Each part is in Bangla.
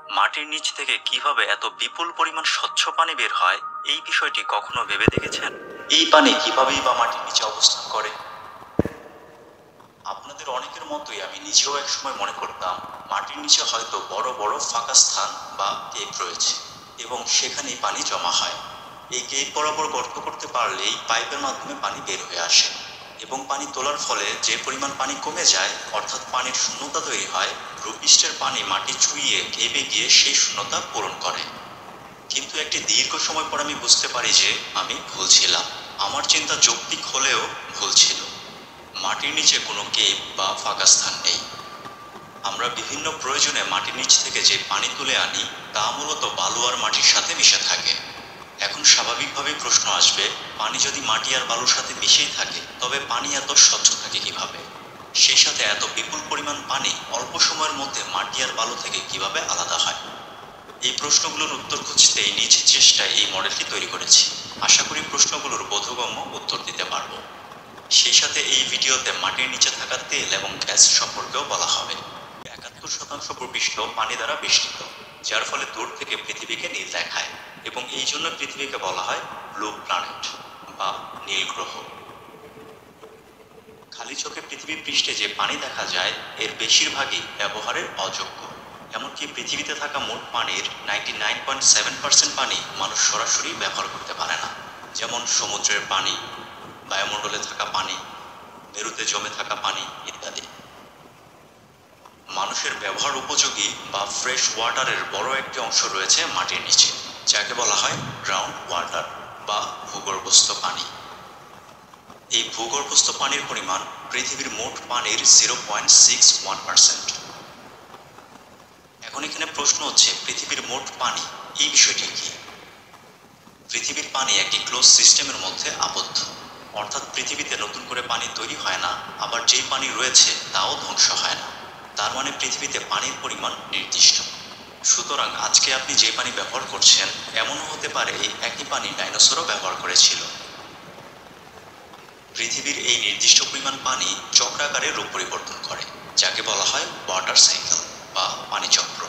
মাটির নিচ থেকে কিভাবে এত বিপুল পরিমাণ স্বচ্ছ পানি বের হয়, এই বিষয়টি কখনো ভেবে দেখেছেন? এই পানি কিভাবেই বা মাটির নিচে অবস্থান করে? আপনাদের অনেকের মতোই আমি নিজেও একসময় মনে করতাম মাটির নিচে হয়তো বড় বড় ফাঁকা স্থান বা কেভ রয়েছে এবং সেখানেই পানি জমা হয়। এই কেভ বরাবর গর্ত করতে পারলেই পাইপের মাধ্যমে পানি বের হয়ে আসে এবং পানি তোলার ফলে যে পরিমাণ পানি কমে যায়, অর্থাৎ পানির শূন্যতা তৈরি হয়, ভূপৃষ্ঠের পানি মাটি চুইয়ে কেভে গিয়ে সেই শূন্যতা পূরণ করে। কিন্তু একটি দীর্ঘ সময় পর আমি বুঝতে পারি যে আমি ভুল ছিলাম। আমার চিন্তা যৌক্তিক হলেও ভুল ছিল। মাটির নিচে কোনো কেভ বা ফাঁকা স্থান নেই। আমরা বিভিন্ন প্রয়োজনে মাটির নিচ থেকে যে পানি তুলে আনি তা মূলত বালু আর মাটির সাথে মিশে থাকে। এখন স্বাভাবিকভাবেই প্রশ্ন আসবে, পানি যদি মাটি আর বালুর সাথে মিশেই থাকে তবে পানি এত স্বচ্ছ থাকে কিভাবে? সেই সাথে এত বিপুল পরিমাণ পানি অল্প সময়ের মধ্যে মাটি আর বালু থেকে কিভাবে আলাদা হয়? এই প্রশ্নগুলোর উত্তর খুঁজতেই নিজ চেষ্টায় এই মডেলটি তৈরি করেছি। আশা করি প্রশ্নগুলোর বোধগম্য উত্তর দিতে পারবো। সেই সাথে এই ভিডিওতে মাটির নিচে থাকা তেল এবং গ্যাস সম্পর্কেও বলা হবে। 71% ভূপৃষ্ঠ পানি দ্বারা বেষ্টিত, যার ফলে দূর থেকে পৃথিবীকে নীল দেখায় এবং এই জন্য পৃথিবীকে বলা হয় ব্লু প্ল্যানেট বা নীল গ্রহ। খালি চোখে পৃথিবীর পৃষ্ঠে যে পানি দেখা যায় এর বেশিরভাগই ব্যবহারের অযোগ্য। এমনকি পৃথিবীতে থাকা মোট পানির 99.7% পানি মানুষ সরাসরি ব্যবহার করতে পারে না, যেমন সমুদ্রের পানি, বায়ুমণ্ডলে থাকা পানি, মেরুতে জমে থাকা পানি ইত্যাদি। মানুষের ব্যবহার উপযোগী বা ফ্রেশ ওয়াটারের বড় একটি অংশ রয়েছে মাটির নিচে, যাকে বলা হয় গ্রাউন্ড ওয়াটার বা ভূগর্ভস্থ পানি। এই ভূগর্ভস্থ পানির পরিমাণ পৃথিবীর মোট পানির 0.61%। এখন এখানে প্রশ্ন হচ্ছে, পৃথিবীর মোট পানি এই বিষয়টি কি? পৃথিবীর পানি একটি ক্লোজ সিস্টেমের মধ্যে আবদ্ধ, অর্থাৎ পৃথিবীতে নতুন করে পানি তৈরি হয় না, আবার যেই পানি রয়েছে তাও ধ্বংস হয় না। তার মানে পৃথিবীতে পানির পরিমাণ নির্দিষ্ট। সুতরাং আজকে আপনি যে পানি ব্যবহার করছেন এমনও হতে পারে এই একই পানি ডাইনোসরও ব্যবহার করেছিল। পৃথিবীর এই নির্দিষ্ট পরিমাণ পানি চক্রাকারে রূপ পরিবর্তন করে, যাকে বলা হয় ওয়াটার সাইকেল বা পানি চক্র।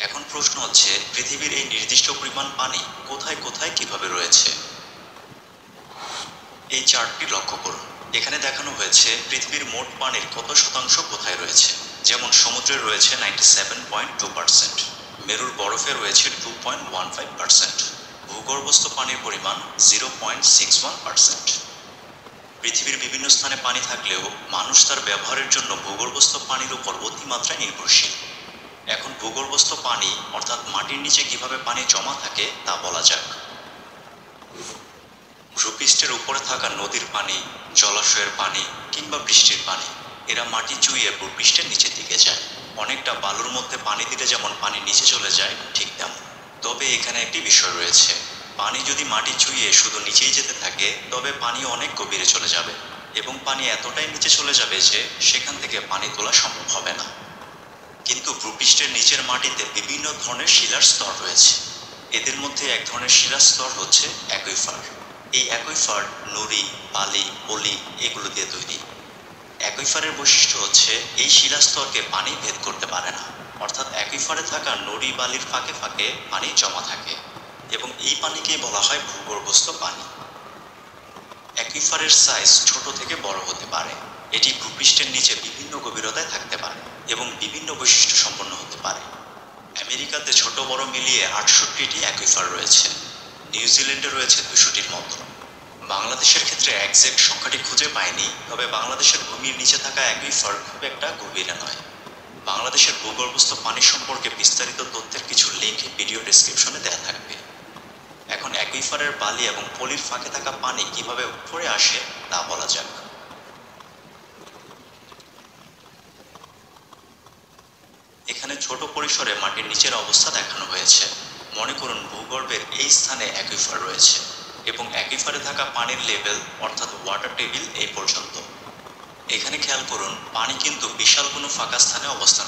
এখন প্রশ্ন হচ্ছে, পৃথিবীর এই নির্দিষ্ট পরিমাণ পানি কোথায় কোথায় কিভাবে রয়েছে? এই চার্টটি লক্ষ্য করুন। এখানে দেখানো হয়েছে পৃথিবীর মোট পানির কত শতাংশ কোথায় রয়েছে। যেমন সমুদ্রে রয়েছে 97.2%, মেরুর বরফে রয়েছে 2.15%, ভূগর্ভস্থ পানির পরিমাণ 0.61%। পৃথিবীর বিভিন্ন স্থানে পানি থাকলেও মানুষ তার ব্যবহারের জন্য ভূগর্ভস্থ পানির উপর অতিমাত্রায় নির্ভরশীল। এখন ভূগর্ভস্থ পানি অর্থাৎ মাটির নিচে কিভাবে পানি জমা থাকে তা বলা যাক। ভূপৃষ্ঠের উপরে থাকা নদীর পানি, জলাশয়ের পানি কিংবা বৃষ্টির পানি, এরা মাটি চুইয়ে ভূপৃষ্ঠের নিচের দিকে যায়। অনেকটা বালুর মধ্যে পানি দিলে যেমন পানি নিচে চলে যায়, ঠিক তেমন। তবে এখানে একটি বিষয় রয়েছে, পানি যদি মাটি চুইয়ে শুধু নিচেই যেতে থাকে তবে পানি অনেক গভীরে চলে যাবে এবং পানি এতটাই নিচে চলে যাবে যে সেখান থেকে পানি তোলা সম্ভব হবে না। কিন্তু ভূপৃষ্ঠের নিচের মাটিতে বিভিন্ন ধরনের শিলার স্তর রয়েছে। এদের মধ্যে এক ধরনের শিলার স্তর হচ্ছে অ্যাকুইফার। এই অ্যাকুইফার নুড়ি, বালি, পলি এগুলো দিয়ে তৈরি। অ্যাকুইফারের বৈশিষ্ট্য হচ্ছে এই শিলাস্তরকে পানি ভেদ করতে পারে না, অর্থাৎ অ্যাকুইফারে থাকা নুড়ি বালির ফাঁকে ফাঁকে পানি জমা থাকে এবং এই পানিকেই বলা হয় ভূগর্ভস্থ পানি। অ্যাকুইফারের সাইজ ছোট থেকে বড় হতে পারে। এটি ভূপৃষ্ঠের নিচে বিভিন্ন গভীরতায় থাকতে পারে এবং বিভিন্ন বৈশিষ্ট্য সম্পন্ন হতে পারে। আমেরিকাতে ছোট বড় মিলিয়ে 68টি অ্যাকুইফার রয়েছে। নিউজিল্যান্ডে রয়েছে 200টির মতো। বাংলাদেশের ক্ষেত্রে একজ্যাক্ট সংখ্যাটি খুঁজে পাইনি, তবে বাংলাদেশের ভূমির নিচে থাকা অ্যাকুইফার খুব একটা গভীরে নয়। বাংলাদেশের ভূগর্ভস্থ পানি সম্পর্কে বিস্তারিত তথ্যের কিছু লিঙ্ক ভিডিও ডেসক্রিপশনে দেওয়া থাকবে। এখন অ্যাকুইফারের বালি এবং পলির ফাঁকে থাকা পানি কিভাবে উপরে আসে তা বলা যাক। এখানে ছোট পরিসরে মাটির নিচের অবস্থা দেখানো হয়েছে। মনে করুন ভূগর্ভের এই স্থানে অ্যাকুইফার রয়েছে এবং অ্যাকুইফারে থাকা পানির লেভেল অর্থাৎ ওয়াটার টেবিল এই পর্যন্ত। এখানে খেয়াল করুন, পানি কিন্তু বিশাল কোনো ফাঁকা স্থানে অবস্থান